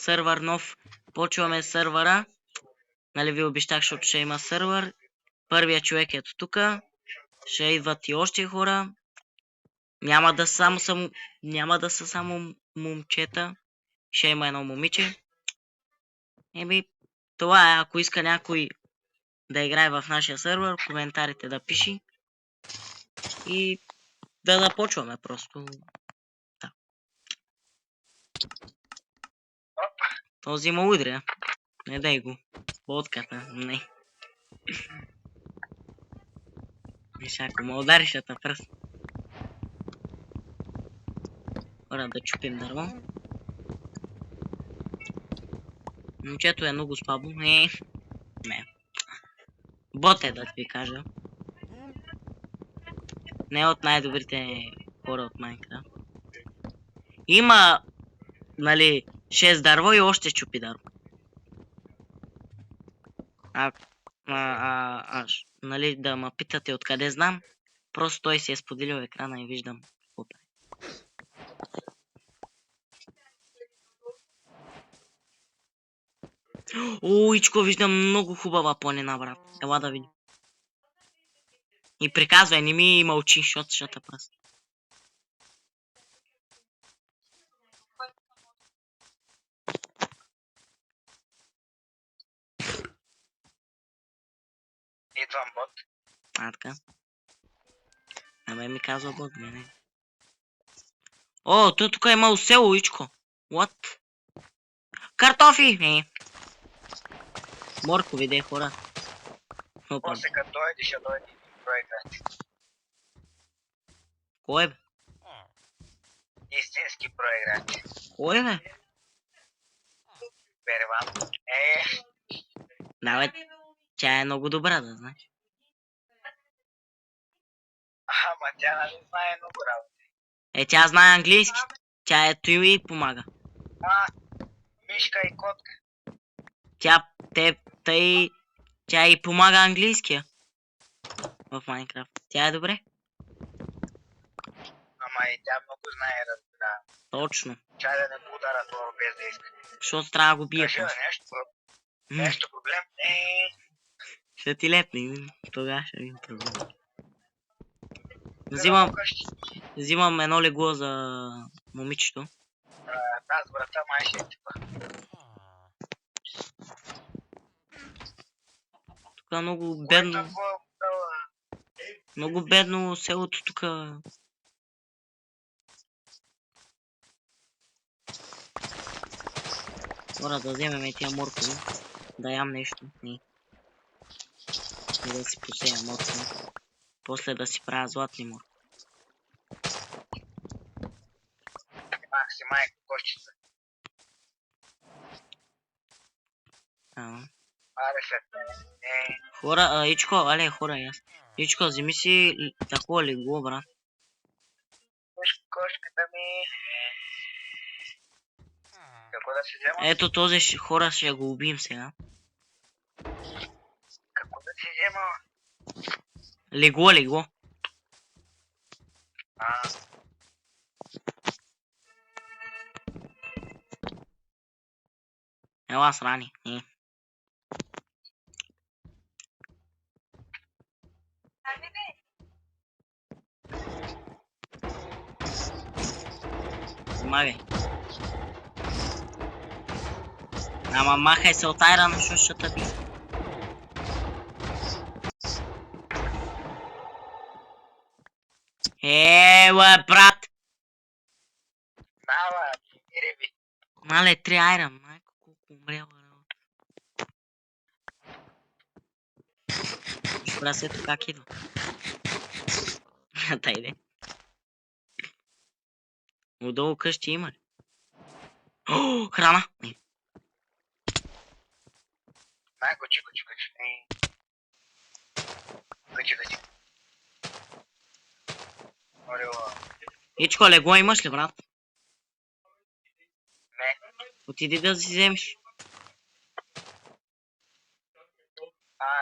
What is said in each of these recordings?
сървър нов. Почваме сървъра. Нали ви обещах, защото ще има сървър. Първият човек ето тука. Ще идват и още хора. Няма да са само момчета. Ще има едно момиче. Еми, това е. Ако иска някой да играе в нашия сървър, в коментарите да пиши. И да започваме просто. Да. Този ма удря. Не дай го. Лодката, не. Виж, ако ме удариш, ще те пръст. Хора да чупим дърво. Момчето е много слабо. Не. Бот е, да ти кажа. Не е от най-добрите хора от Майнкрафт. Има, нали, 6 дърво и още чупи дърво. Нали, да ме питате откъде знам, просто той си е споделил екрана и виждам. О, Ичко, виждам много хубава планина, брат. Ела да видим. И приказвай, не ми мълчи, защото ще те пръст. Идвам, бот. Така. Абе ми казва бот, не. О, тук е имал село, Ичко. What? Картофи! Не. Моркови, де хора. После като дойде, ще дойде проиграч. Кой бе? Истински проиграч. Кой бе? Перван. Да, бе. Тя е много добра, да знаеш. Ама тя нали знае много работи. Тя знае английски. Тя ето и помага. Мишка и котка. Тя и помага английския. В Майнкрафт. Тя е добре. Ама и тя много знае, разбира. Точно. Чай да не го удара това без да иска. Защото трябва да го бие. Кажи нещо проблем. Ще ти лепни. Тогава ще видим проблем. Взимам едно легло за момичето. Аз брата май ще е типа. Тук е много бедно. Много бедно селото тук. Хора да вземем тия моркови. Да ям нещо. Не. И да си посея моркови. После да си правя златни моркови. Мах си майко кошчица. Аре след мене. Хора, Ичко, але хора яс. Ичко, вземи си такова легло, брат. Кошката ми. Какво да си взема? Ето този хора ще го убием сега. Какво да си взема? Легло. Ела срани. Махай. Ама махай се от айрана, защото ще те би. Бе, брат! Мала, ире би. Мале, 3 айран. Майко, колко умряла. Виж ето как идва. Тайде. Отдолу къщи има ли? О, храна! Гучи. Гучи. Ичко, легло имаш ли, брат? Не. Отиди да си вземеш.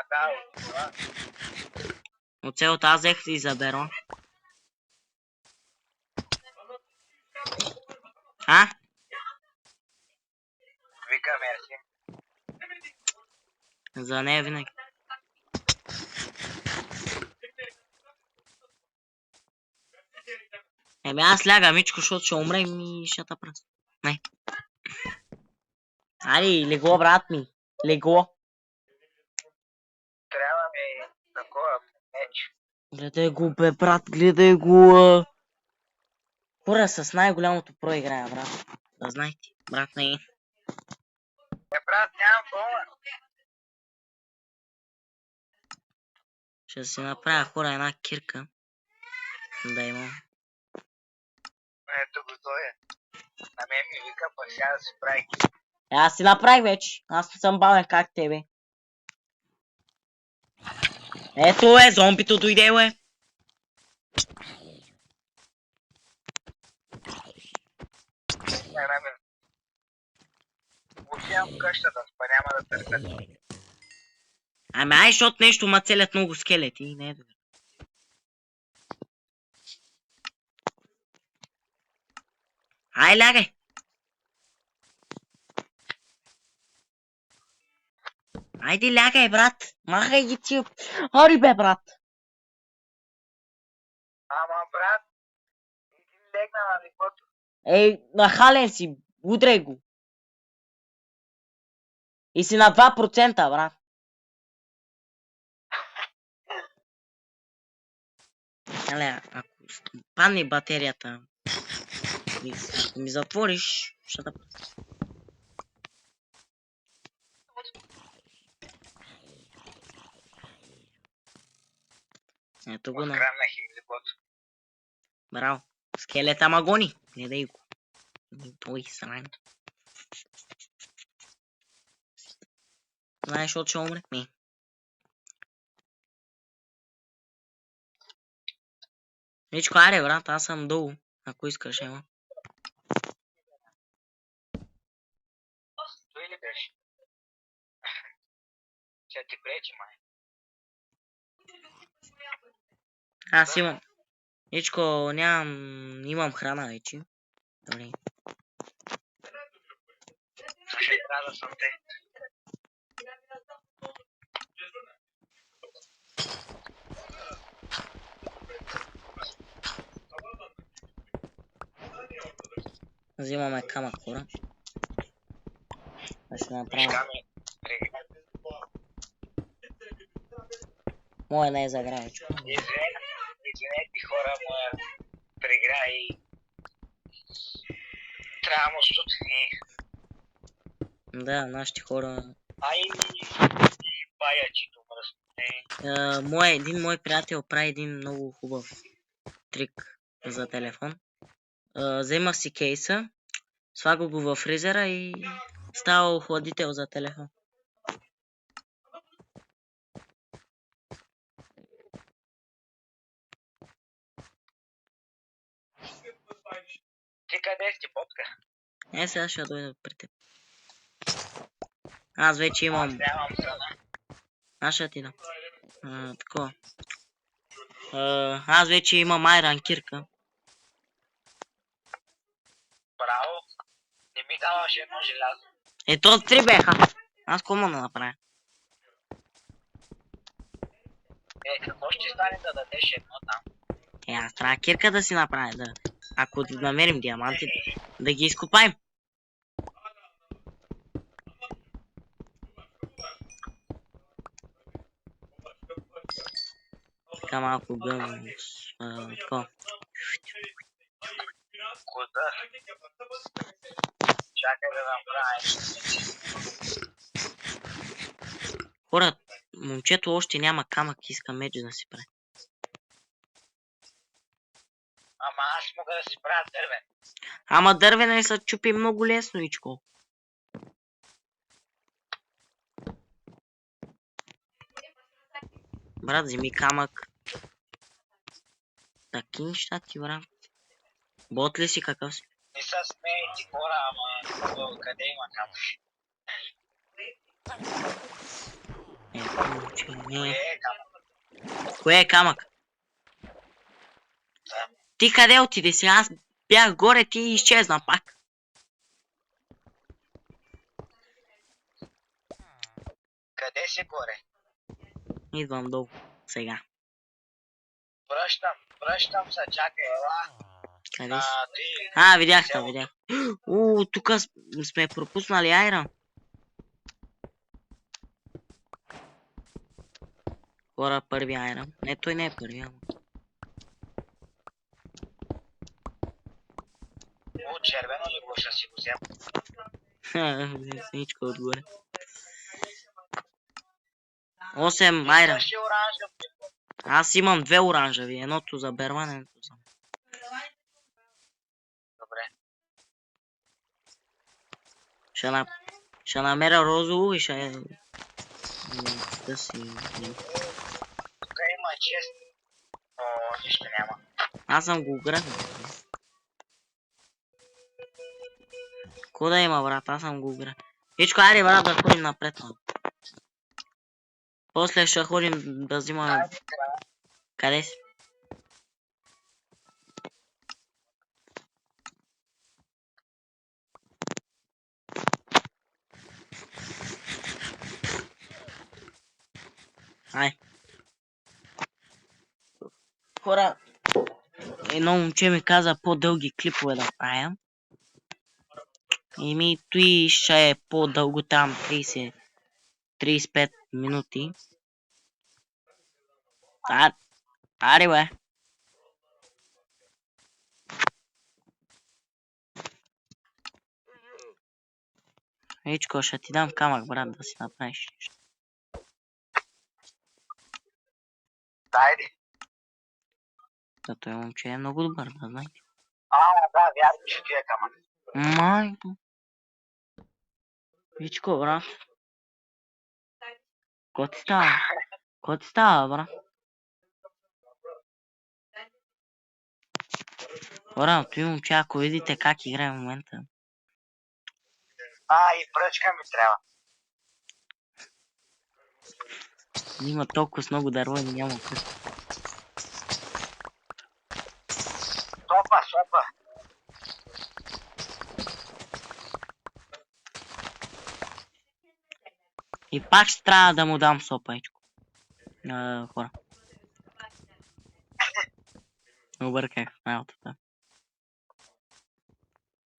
Да. От целата аз взех и заберу. За нея винаги. Еми аз лягам, Мичко, защото ще умрем и ще та пръст. Не. Али, легло, брат ми. Легло. Трябва ми такова меч. Гледай го, бе, брат, гледай го. Хора с най-голямото про играя, брат. Да знаете, брат, не. Брат, нямам кола. Ще си направя, хора, една кирка. Да имам. Ето го той е. На мен ми вика, пък сега да си прави. Аз си направих вече. Аз не съм бавен как тебе. Ето е, зомбито дойде, е. Време. Отивам къщата, спа няма да търпя. Ами ай, защото нещо ма целят много скелети. Не е добре. Ай, лягай. Айде лягай, брат. Махай ги ти. Ори бе, брат. Ама брат, иди легна на леглото. Ей, нахален си. Удрай го. И си на 2%, брат. Аля, ако падне батерията, ако ми затвориш, ще да... Ето го на... Открамнах и леглото. Браво. Скелета ма гони. Не дай го. Той срань. Знаеш, от ще умре? Не. Ничко, аре, брат, аз съм долу. Ако искаш, ема. Той ли беше? Ще ти пречи, май. Аз имам. Ничко, нямам... Имам храна вече. Добре. Ще трябва да съм те. Взимаме камък, хора. Да си направим. Мишка ми прегря. Моя не е заграечко. Извинете хора, моя прегря и трябва му студени. Да, нашите хора... Ай, и баячито мръсне. Един мой приятел прави един много хубав трик за телефон. Взема си кейса, слага го във фризера и става охладител за телефон. Ти къде си, Ботка? Сега ще дойда при теб. Аз вече имам... Аз нямам храна. Аз ще ти дам. Такова. Аз вече имам айран кирка. Браво. Не ми даваш едно желязо. Ето 3 беха. Аз какво мога да направя? Какво ще стане да дадеш едно там? Аз трябва кирка да си направя. Да. Ако намерим диамантите, да ги изкопаем. Така малко гъм. Тако. Куда? Чакай да направя. Хора, момчето още няма камък, иска меч да си прави. Ама аз мога да си правя дървен. Ама дървена се чупи много лесно, ичко. Брат, вземи камък. Таки неща ти, брат. Бот ли си, какъв си? Не са смеете хора, ама къде има камък? Не. Е, камък. Кое е камък? Да. Ти къде отиде си? Аз бях горе, ти изчезна пак. Къде си горе? Идвам долу. Сега. Връщам се, чакай, ела. Къде си? Ти... Видях те, село. видях. Тук сме пропуснали Айрон. Хора, първи Айрон. Не, той не е първи, ама. О, червено ли го ще си го взема? Синичко отгоре. 8 Айрон. Искаш ли оранжев? Аз имам 2 оранжеви. Едното за Берман, едното за... Добре. Ще намеря розово и ще... Да си... Тук има чест. О, нищо няма. Аз съм го ограбил. Ко да има, брат? Аз съм го ограбил. Ичко, айде, брат, да ходим напред. После ще ходим да взимаме... Къде си? Ай. Хора, едно момче ми каза по-дълги клипове да правя. И той ще е по-дълго там, 30-35 минути. Аре, бе. Ичко, ще ти дам камък, брат, да си направиш нещо. Дайде. Да, той момче е много добър, да знаете. Да, вярно, че ти е камък. Майко. Ичко, брат. Ко ти става? Ко ти става, брат? Хора, той момче, ако видите как играе в момента. И пръчка ми трябва. Има толкова с много дърво и няма къс. Сопа. И пак ще трябва да му дам сопа, Ичко. Хора. Обърках в работата.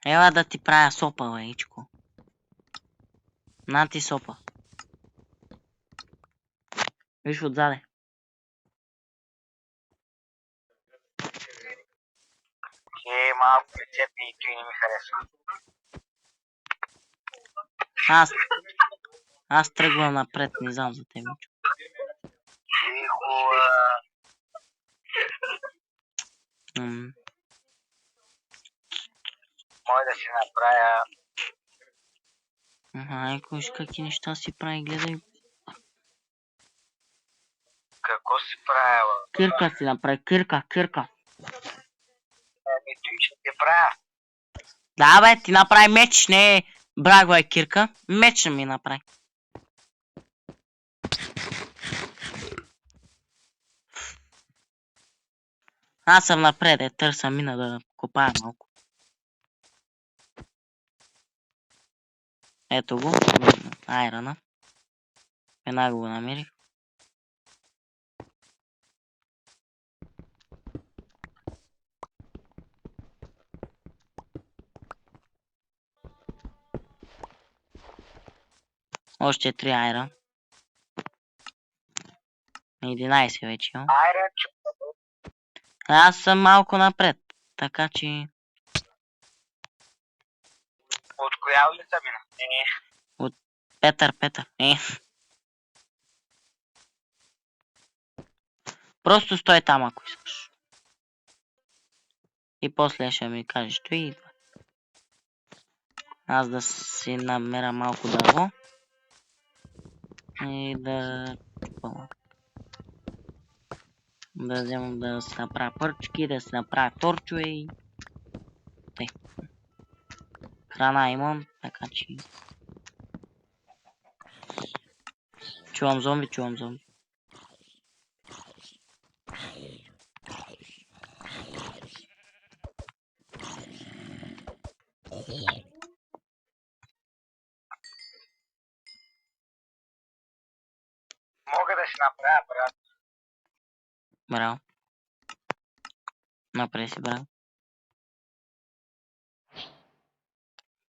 Ела да ти правя сопа, бе, Ичко. На ти сопа. Виж отзаде. Малко прицепи и той не ми харесва. Аз тръгвам напред, не знам за теб, Ичко. Може да си направя... Айко, виж какви неща си прави, гледай. Какво си правила? Кирка си направи, кирка. Той ще ти правя. Да, бе, ти направи меч, не брагва е кирка. Меч ми направи. Аз съм напред, търся мина да копая малко. Ето го, айрана. Веднага го намерих. Още 3 айра. 11 вече имам. Айран, Аз съм малко напред, така че... от коя улица мина? От Петър. Просто стой там, ако искаш. И после ще ми кажеш, той идва. Аз да си намеря малко дърво. И да... Да вземам да си направя пърчки, да си направя торчове и... Тъй. Храна имам, така че... Чувам зомби. Да, брат. Браво. Направи си, браво.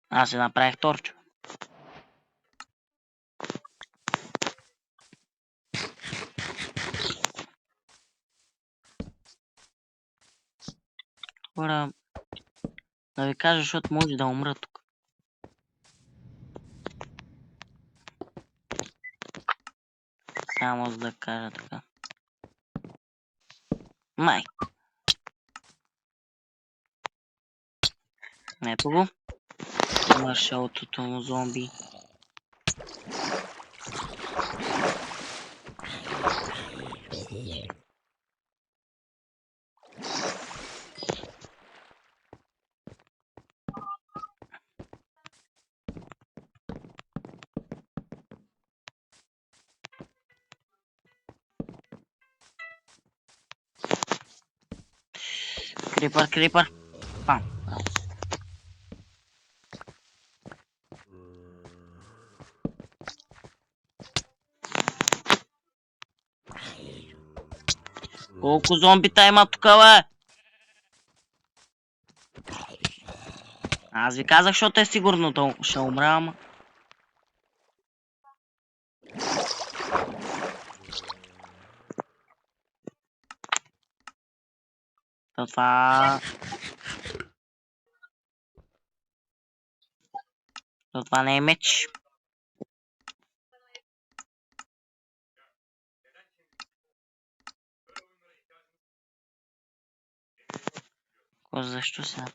Аз си направих торчо. Хора, да ви кажа, защото може да умра тук. Само за да кажа така. Май. Ето го. Маршалото му зомби. Крипър, крипър. Пам. Колко зомбита има тук, бе? Аз ви казах, защото е сигурно, то ще умра, ама. Това не е меч. Защо сега?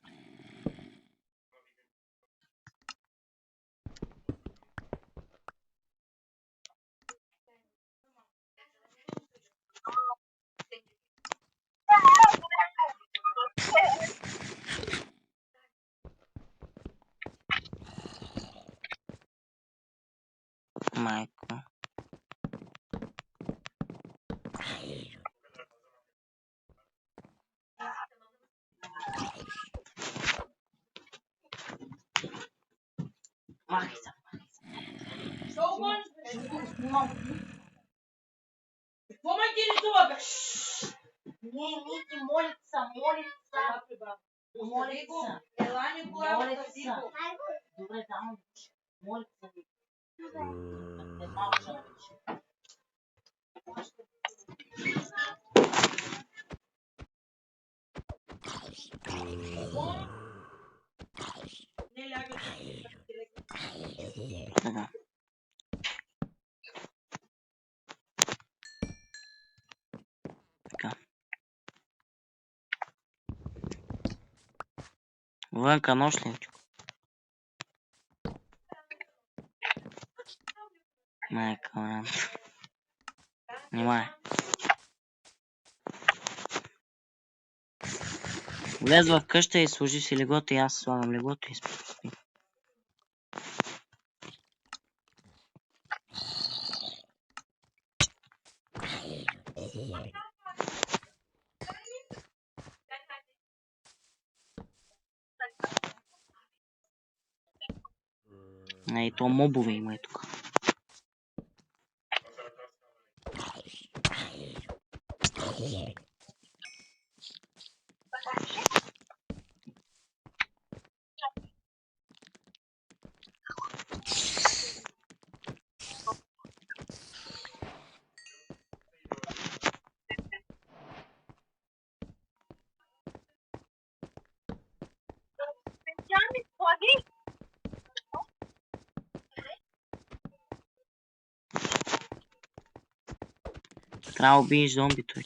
Майко. Махай се. Какво ме интересува, бе? Не, Ники, молица. Молица. Ела, Николай, Молица. Добре, там. Молица. не лягай. Така. Така. Вънка нощ ли? Майка, вариант. Внимай. Влез в къща и сложи си леглото и аз слагам леглото и спи. И то мобове има и тук. Трябва да убиеш зомбито.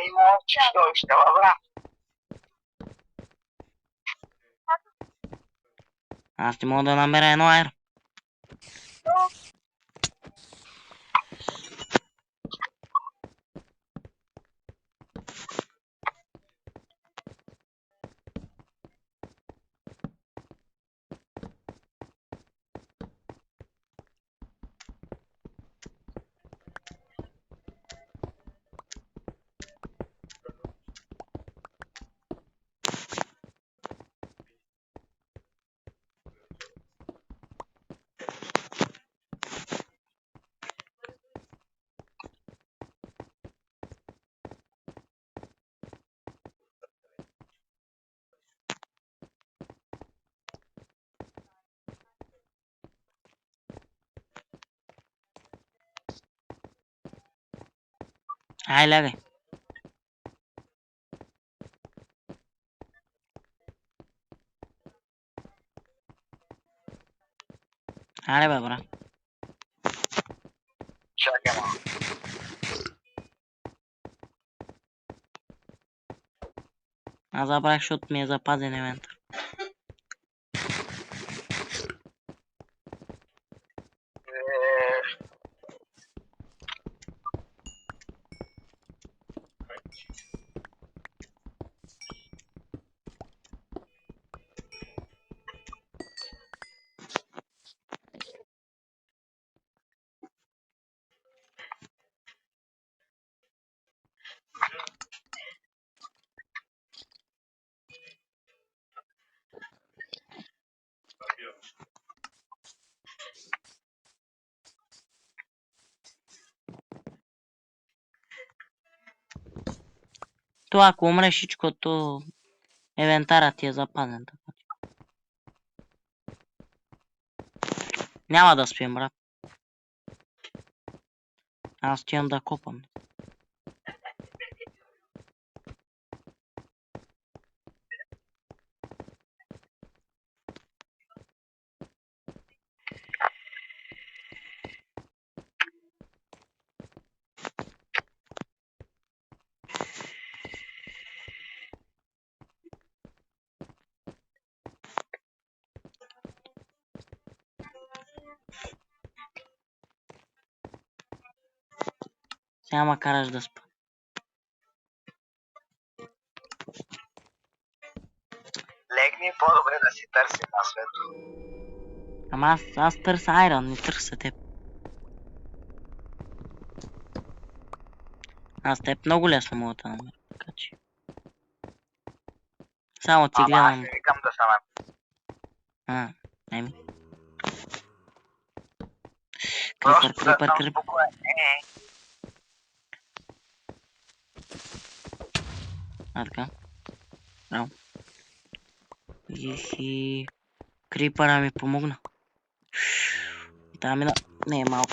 Има чудовище, брат. Аз не мога да намеря едно аер. Ай, лягай. Айде бе, брат. Чакай малко. Аз забравих, защото ми е запазен инвентар. Това ако умреш всичкото, инвентарът ти е запазен. Така. Няма да спим, брат. Аз отивам да копам. Сега ма караш да спа. Легни, по-добре да си търсим на свето. Ама аз търся айрон, не търся теб. Аз теб много лесно мога да намеря, така че. Само ти Ама аз гледам. не викам да съм. Еми. Просто Крипър, да крипър, съм крипър. спокоен. А, така. Браво. Ихи. Крипъра ми помогна. Да, мина. Не е малко.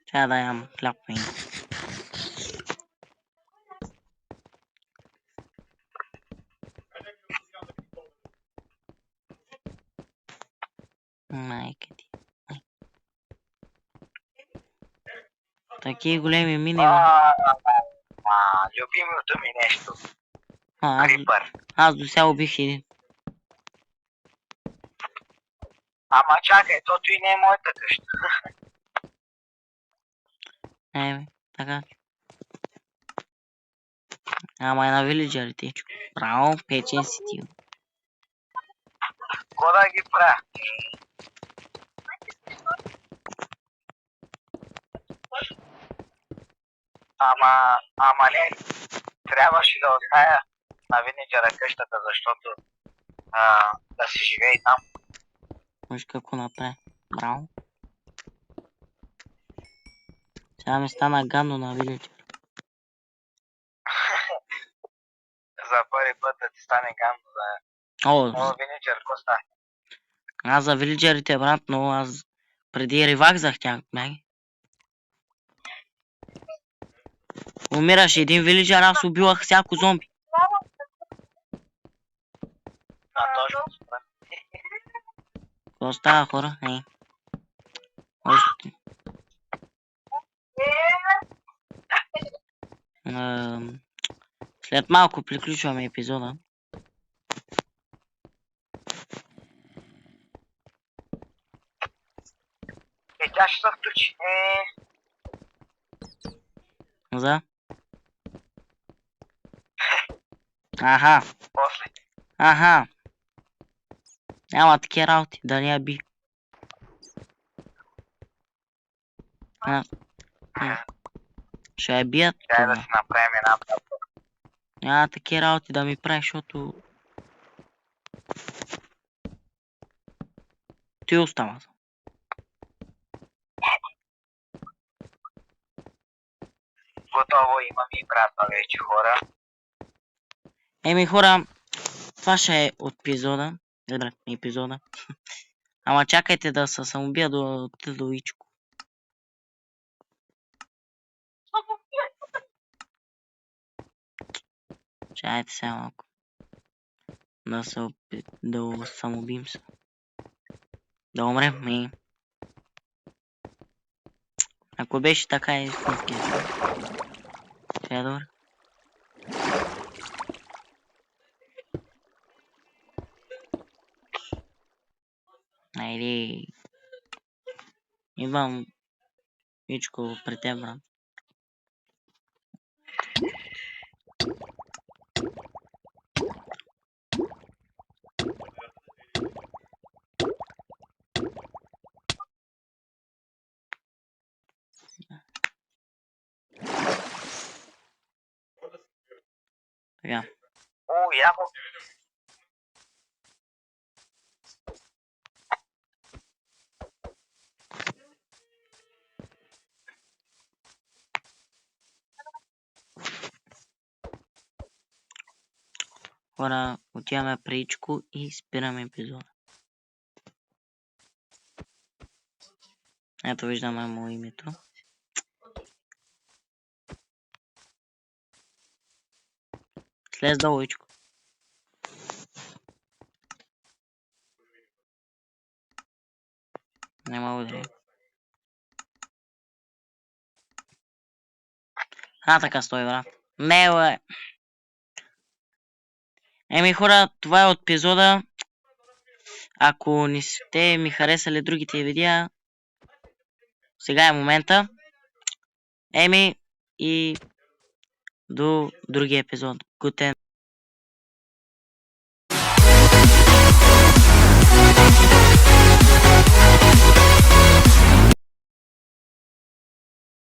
Сега да ям хляб. Майка ти. Такива големи мини. Любимото ми нещо. Аз Крипър. до сега убих един. Ама чакай, тото и не е моята къща. Еми, така. Ама е на вилиджерите. Браво, печен си ти. Ко да ги правя? Ама не, трябваше да оставя на винеджера къщата, защото да си живее там. Виж какво направи. Браво. Сега ми стана гадно на вилиджер. За първи път да ти стане гадно за О, винеджер, Коста. аз за вилиджерите, брат, но аз преди ревакзах тях, бяги. Умираше един вилиджер, аз убивах всяко зомби. Точно. Какво става, хора? Още. След малко приключваме епизода. Тя ще се включи. За? Аха. После. Аха. Няма такива работи, да не я би. Ще я бият. Дай да си направим една платформа. Няма такива работи да ми правиш, защото... Ти остава. Готово, имам и пратна вече, хора. Еми хора, това ще е от епизода. Добре, епизода. Ама чакайте да се самоубия до Ичко. Чайте сега малко. Да самоубим се. Да умрем и... Ако беше така е истински. Ще е добре. Айде. Идвам. Ичко при теб, брат. Така. О, яко. Хора, отиваме при Ичко и спираме епизода. Ето виждаме му името. Слез долу, Ичко. Не мога да. Така стои, брат. Не, бе. Еми хора, това е от епизода. Ако не сте ми харесали другите видеа, сега е момента. Еми и до другия епизод. Гутен.